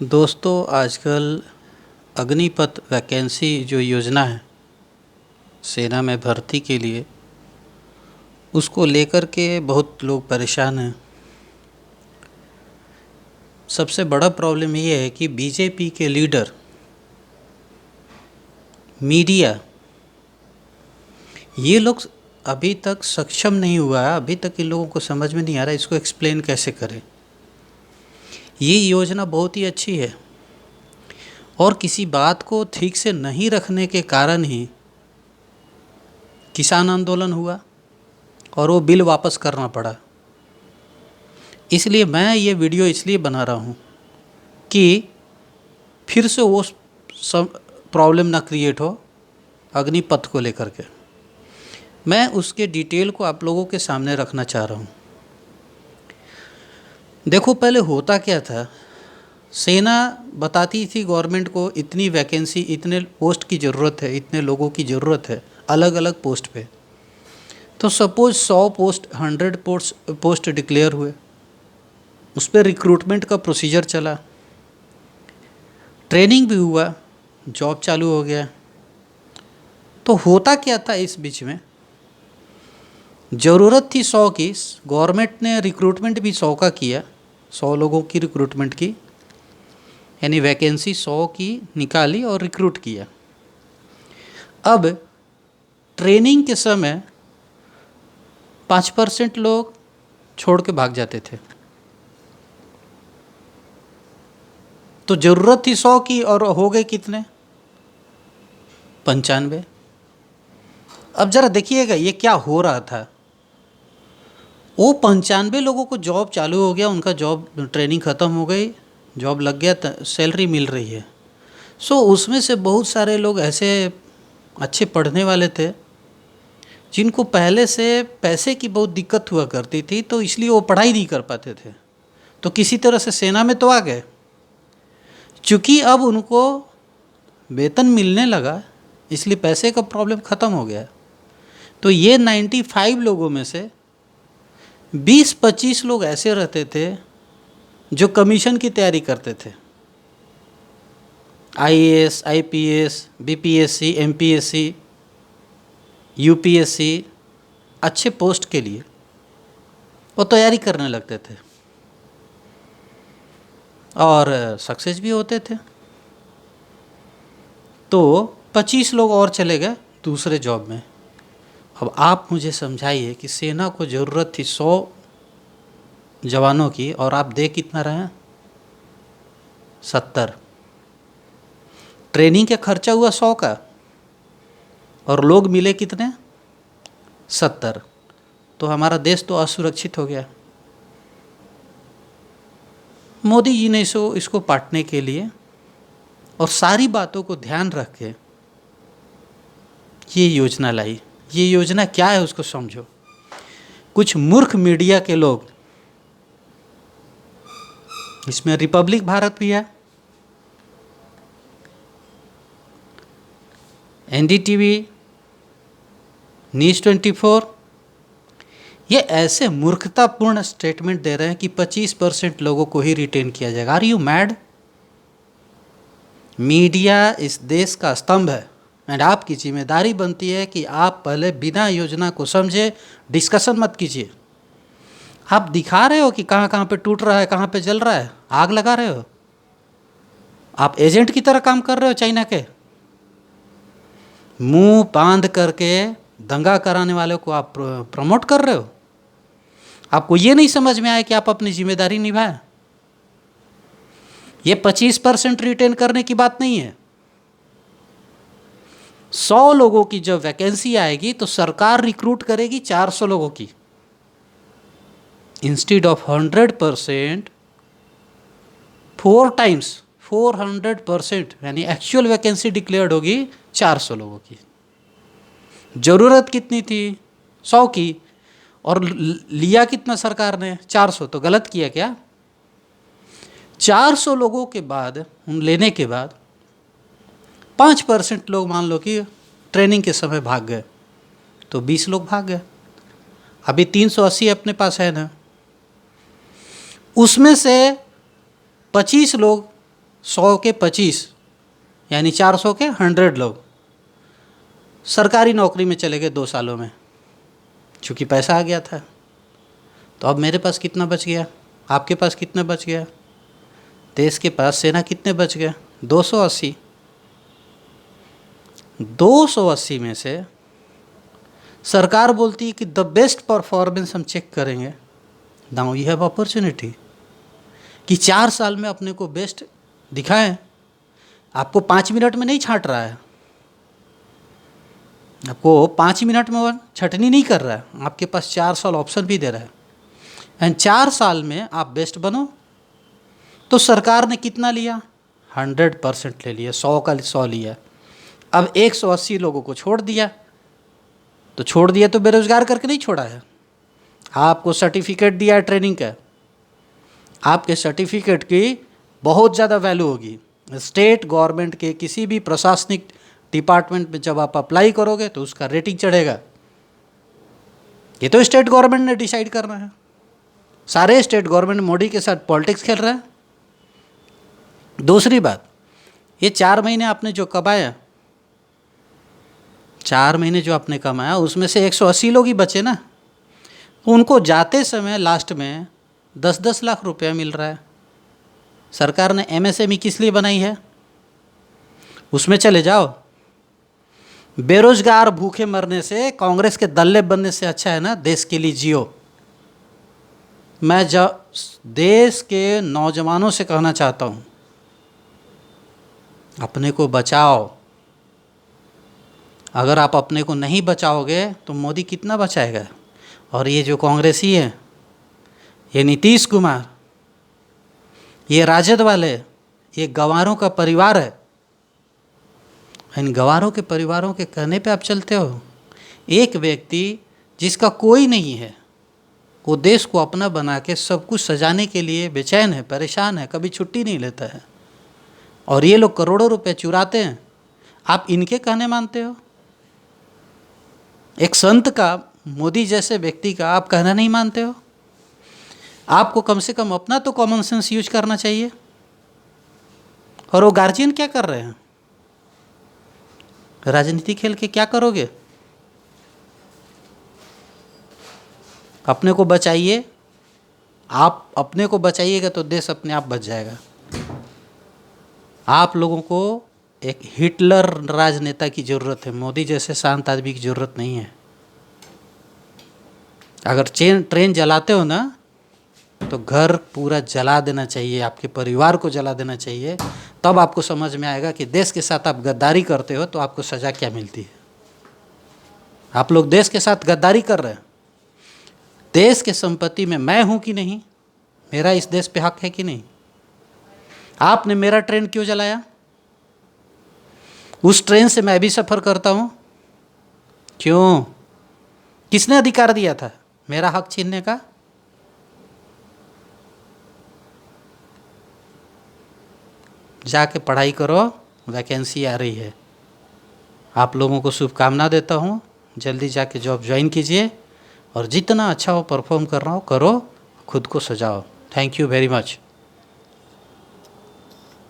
दोस्तों आजकल अग्निपथ वैकेंसी जो योजना है सेना में भर्ती के लिए, उसको लेकर के बहुत लोग परेशान हैं। सबसे बड़ा प्रॉब्लम ये है कि बीजेपी के लीडर, मीडिया, ये लोग अभी तक सक्षम नहीं हुआ है। अभी तक इन लोगों को समझ में नहीं आ रहा इसको एक्सप्लेन कैसे करें। ये योजना बहुत ही अच्छी है और किसी बात को ठीक से नहीं रखने के कारण ही किसान आंदोलन हुआ और वो बिल वापस करना पड़ा। इसलिए मैं ये वीडियो इसलिए बना रहा हूँ कि फिर से वो सब प्रॉब्लम ना क्रिएट हो अग्निपथ को लेकर के। मैं उसके डिटेल को आप लोगों के सामने रखना चाह रहा हूँ। देखो, पहले होता क्या था, सेना बताती थी गवर्नमेंट को इतनी वैकेंसी, इतने पोस्ट की ज़रूरत है, इतने लोगों की ज़रूरत है अलग अलग पोस्ट पे। तो सपोज 100 पोस्ट, 100 पोस्ट डिक्लेयर हुए, उस पर रिक्रूटमेंट का प्रोसीजर चला, ट्रेनिंग भी हुआ, जॉब चालू हो गया। तो होता क्या था इस बीच में, ज़रूरत थी 100 की, गवर्नमेंट ने रिक्रूटमेंट भी 100 का किया, 100 लोगों की रिक्रूटमेंट की, यानी वैकेंसी 100 की निकाली और रिक्रूट किया। अब ट्रेनिंग के समय 5% लोग छोड़ के भाग जाते थे। तो ज़रूरत थी 100 की और हो गए कितने, 95। अब ज़रा देखिएगा ये क्या हो रहा था। वो 95 लोगों को जॉब चालू हो गया, उनका जॉब ट्रेनिंग ख़त्म हो गई, जॉब लग गया, सैलरी मिल रही है। उसमें से बहुत सारे लोग ऐसे अच्छे पढ़ने वाले थे जिनको पहले से पैसे की बहुत दिक्कत हुआ करती थी, तो इसलिए वो पढ़ाई नहीं कर पाते थे। तो किसी तरह से सेना में तो आ गए। चूँकि अब उनको वेतन मिलने लगा, इसलिए पैसे का प्रॉब्लम ख़त्म हो गया। तो ये 95 लोगों में से 20-25 लोग ऐसे रहते थे जो कमीशन की तैयारी करते थे, IAS, IPS, BPSC, MPSC, UPSC, अच्छे पोस्ट के लिए वो तैयारी करने लगते थे और सक्सेस भी होते थे। तो 25 लोग और चले गए दूसरे जॉब में। अब आप मुझे समझाइए कि सेना को ज़रूरत थी 100 जवानों की और आप दे कितना रहे हैं, 70। ट्रेनिंग का खर्चा हुआ 100 का और लोग मिले कितने, 70। तो हमारा देश तो असुरक्षित हो गया। मोदी जी ने इसको पाटने के लिए और सारी बातों को ध्यान रख के ये योजना लाई। ये योजना क्या है उसको समझो। कुछ मूर्ख मीडिया के लोग, इसमें रिपब्लिक भारत भी है, एनडीटीवी, न्यूज़ 24, ये ऐसे मूर्खतापूर्ण स्टेटमेंट दे रहे हैं कि 25% लोगों को ही रिटेन किया जाएगा। Are you mad? मीडिया इस देश का स्तंभ है एंड आपकी जिम्मेदारी बनती है कि आप पहले बिना योजना को समझे डिस्कशन मत कीजिए। आप दिखा रहे हो कि कहाँ कहाँ पे टूट रहा है, कहाँ पे जल रहा है, आग लगा रहे हो। आप एजेंट की तरह काम कर रहे हो चाइना के। मुंह बांध करके दंगा कराने वाले को आप प्रमोट कर रहे हो। आपको ये नहीं समझ में आया कि आप अपनी जिम्मेदारी निभाएं। ये 25% रिटेन करने की बात नहीं है। 100 लोगों की जब वैकेंसी आएगी तो सरकार रिक्रूट करेगी 400 लोगों की, इंस्टेड ऑफ 100%, 4 टाइम्स 400%, यानी एक्चुअल वैकेंसी डिक्लेयर्ड होगी 400 लोगों की। ज़रूरत कितनी थी, 100 की, और लिया कितना सरकार ने, 400। तो गलत किया क्या? 400 लोगों के बाद, उन लेने के बाद 5% लोग मान लो कि ट्रेनिंग के समय भाग गए, तो 20 लोग भाग गए। अभी 380 अपने पास है ना, उसमें से 25 लोग 100 के 25 यानी 400 के 100 लोग सरकारी नौकरी में चले गए 2 सालों में, चूँकि पैसा आ गया था। तो अब मेरे पास कितना बच गया, आपके पास कितना बच गया, देश के पास सेना कितने बच गए, 280। 280 में से सरकार बोलती है कि द बेस्ट परफॉर्मेंस हम चेक करेंगे। नाउ यू हैव अपॉर्चुनिटी कि 4 साल में अपने को बेस्ट दिखाएं। आपको 5 मिनट में नहीं छांट रहा है, आपको 5 मिनट में वो छटनी नहीं कर रहा है, आपके पास 4 साल ऑप्शन भी दे रहा है। एंड 4 साल में आप बेस्ट बनो। तो सरकार ने कितना लिया, 100% ले लिया, 100 का 100 लिया। अब 180 लोगों को छोड़ दिया। तो छोड़ दिया तो बेरोजगार करके नहीं छोड़ा है, आपको सर्टिफिकेट दिया है ट्रेनिंग का, आपके सर्टिफिकेट की बहुत ज़्यादा वैल्यू होगी। स्टेट गवर्नमेंट के किसी भी प्रशासनिक डिपार्टमेंट में जब आप अप्लाई करोगे तो उसका रेटिंग चढ़ेगा। ये तो स्टेट गवर्नमेंट ने डिसाइड करना है। सारे स्टेट गवर्नमेंट मोदी के साथ पॉलिटिक्स खेल रहा है। दूसरी बात, ये 4 महीने आपने जो कमाया, 4 महीने जो आपने कमाया उसमें से 180 लोग ही बचे ना, उनको जाते समय लास्ट में 10-10 लाख रुपया मिल रहा है। सरकार ने MSME किस लिए बनाई है, उसमें चले जाओ। बेरोजगार भूखे मरने से, कांग्रेस के दल्ले बनने से अच्छा है ना देश के लिए जियो। मैं देश के नौजवानों से कहना चाहता हूँ, अपने को बचाओ। अगर आप अपने को नहीं बचाओगे तो मोदी कितना बचाएगा। और ये जो कांग्रेसी है, ये नीतीश कुमार, ये राजद वाले, ये गंवारों का परिवार है। इन गंवारों के परिवारों के कहने पे आप चलते हो। एक व्यक्ति जिसका कोई नहीं है, वो देश को अपना बना के सब कुछ सजाने के लिए बेचैन है, परेशान है, कभी छुट्टी नहीं लेता है। और ये लोग करोड़ों रुपए चुराते हैं, आप इनके कहने मानते हो। एक संत का, मोदी जैसे व्यक्ति का आप कहना नहीं मानते हो। आपको कम से कम अपना तो कॉमन सेंस यूज करना चाहिए। और वो गार्जियन क्या कर रहे हैं, राजनीति खेल के क्या करोगे। अपने को बचाइए। आप अपने को बचाइएगा तो देश अपने आप बच जाएगा। आप लोगों को एक हिटलर राजनेता की ज़रूरत है, मोदी जैसे शांत आदमी की ज़रूरत नहीं है। अगर ट्रेन जलाते हो ना तो घर पूरा जला देना चाहिए, आपके परिवार को जला देना चाहिए। तब आपको समझ में आएगा कि देश के साथ आप गद्दारी करते हो तो आपको सज़ा क्या मिलती है। आप लोग देश के साथ गद्दारी कर रहे हैं। देश के संपत्ति में मैं हूँ कि नहीं, मेरा इस देश पे हक है कि नहीं। आपने मेरा ट्रेन क्यों जलाया, उस ट्रेन से मैं भी सफ़र करता हूँ, क्यों, किसने अधिकार दिया था मेरा हक छीनने का। जाके पढ़ाई करो, वैकेंसी आ रही है। आप लोगों को शुभकामना देता हूँ, जल्दी जाके जॉब ज्वाइन कीजिए और जितना अच्छा हो परफॉर्म कर रहा हो करो, खुद को सजाओ। Thank you very much.